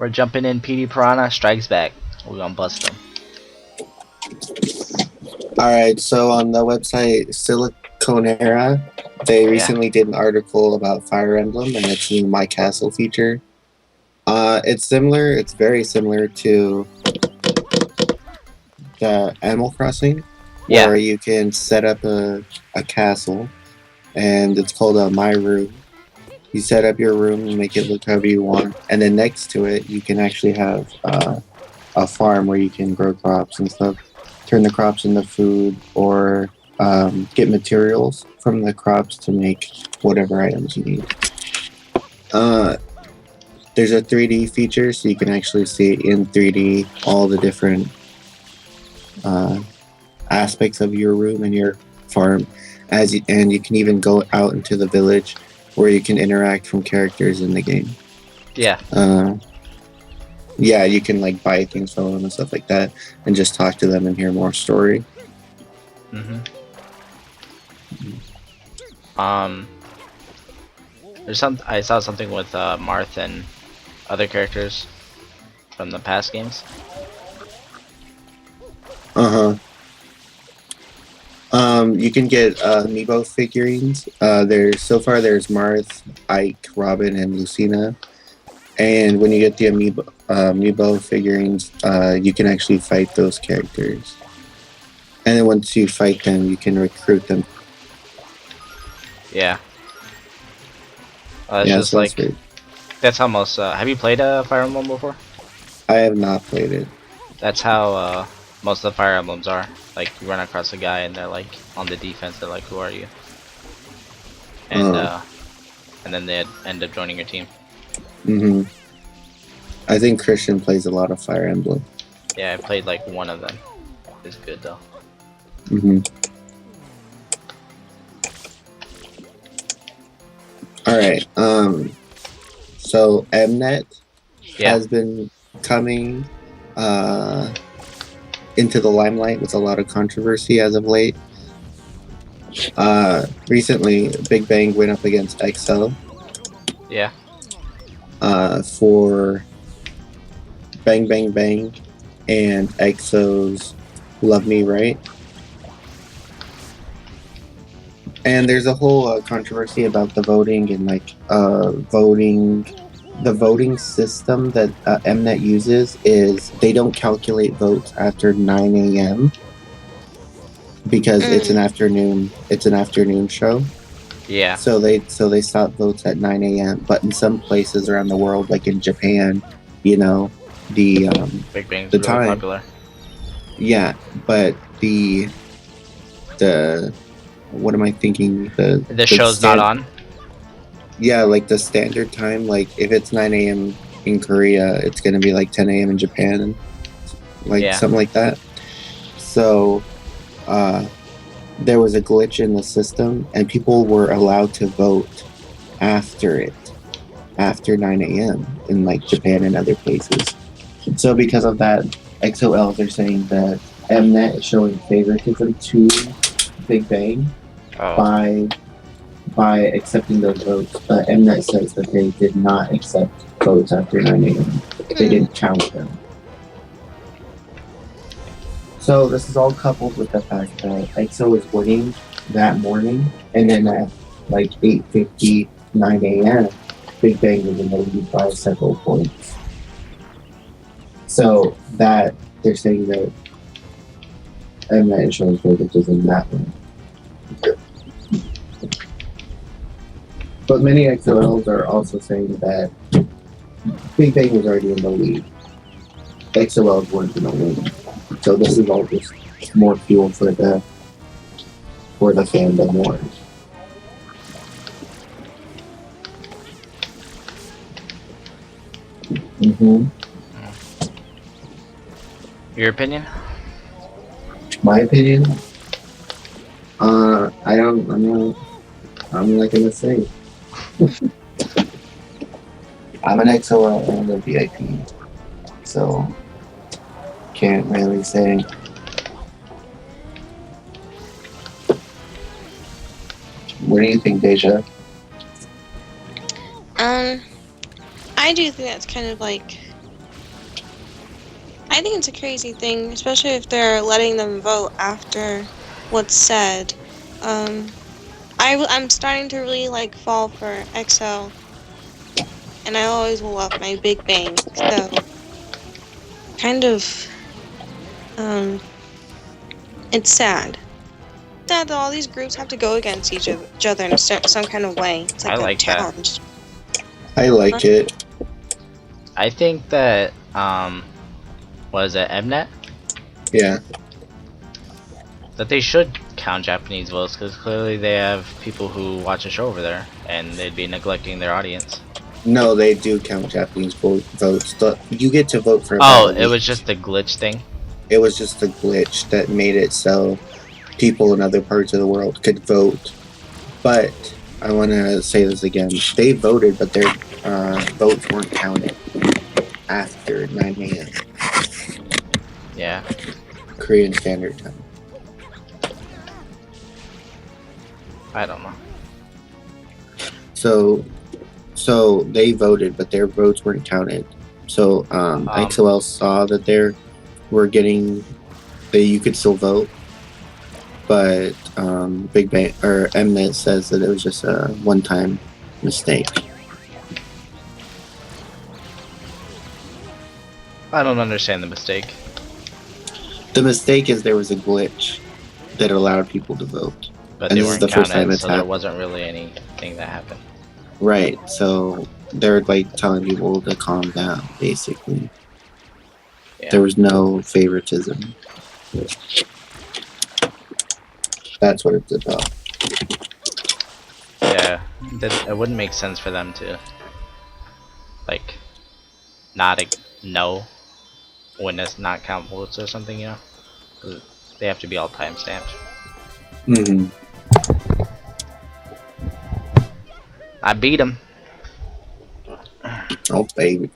We're jumping in. PD Piranha strikes back. We're gonna bust them. Alright, so on the website Siliconera, they recently did an article about Fire Emblem and its new My Castle feature. It's similar, it's very similar to the Animal Crossing, where you can set up a castle, and it's called a My Room. You set up your room and make it look however you want, and then next to it, you can actually have a farm where you can grow crops and stuff, turn the crops into food, or get materials from the crops to make whatever items you need. There's a 3D feature, so you can actually see in 3D all the different aspects of your room and your farm, and you can even go out into the village where you can interact from characters in the game. Yeah, you can like buy things from them and stuff like that, and just talk to them and hear more story. I saw something with Marth and other characters from the past games. You can get amiibo figurines. There's Marth, Ike, Robin, and Lucina. And when you get the amiibo figurines, you can actually fight those characters. And then once you fight them, you can recruit them. Yeah. Just like that's how most. Have you played Fire Emblem before? I have not played it. That's how most of the Fire Emblems are. Like you run across a guy and they're like on the defense. They're like, "Who are you?" And then they end up joining your team. I think Christian plays a lot of Fire Emblem. Yeah, I played like one of them. It's good though. Alright, so Mnet has been coming into the limelight with a lot of controversy as of late. Recently, Big Bang went up against EXO. For Bang Bang Bang and EXO's Love Me Right. And there's a whole controversy about the voting and like the voting system that Mnet uses is they don't calculate votes after 9 a.m. because it's an afternoon show. Yeah. So they stop votes at 9 a.m. But in some places around the world, like in Japan, you know, the Big Bang's the really time popular. Yeah, but the what am I thinking? The show's not on? Yeah, like the standard time, like if it's 9 a.m. in Korea, it's gonna be like 10 a.m. in Japan, and like something like that. So there was a glitch in the system, and people were allowed to vote after 9 a.m. in like Japan and other places. So because of that, XOLs are saying that Mnet is showing favoritism to Big Bang by accepting those votes. But Mnet says that they did not accept votes after 9 a.m. They didn't count them. So this is all coupled with the fact that EXO is winning that morning, and then at like 8:59 a.m., Big Bang was in the lead by several points. So that they're saying that Mnet is showing favoritism that way. But many XOLs are also saying that Big Bang was already in the lead. XOLs weren't going to win. So this is all just more fuel for the fandom war. Your opinion? My opinion? I'm not gonna say. I'm an XOL and a VIP, so can't really say. What do you think, Deja? I do think that's kind of like I think it's a crazy thing, especially if they're letting them vote after what's said. Um, I'm starting to really like fall for XL, and I always will love my Big Bang. So kind of, um, it's sad. Sad that all these groups have to go against each other in some kind of way. It's I like a like that. challenge. I Huh? like it. I think that was it Mnet Yeah. that they should count Japanese votes because clearly they have people who watch the show over there, and they'd be neglecting their audience. No, they do count Japanese votes. You get to vote for about Oh, a it week. was just a glitch thing. It was just a glitch that made it so people in other parts of the world could vote. But I want to say this again. They voted, but their votes weren't counted after 9 a.m. Yeah, Korean Standard Time. I don't know. So they voted, but their votes weren't counted. So XOL saw that there were getting that you could still vote, but Big Bang or Mnet says that it was just a one-time mistake. I don't understand the mistake. The mistake is there was a glitch that allowed people to vote, But and they this is weren't the first time counted, it's so there happened. wasn't really anything that happened. Right. So they're like telling people to calm down, basically. Yeah. There was no favoritism. That's what it's about. Yeah, it wouldn't make sense for them to like not know when it's not count votes or something, you know? 'Cause they have to be all time stamped. Mm-hmm. I beat him. Oh, baby.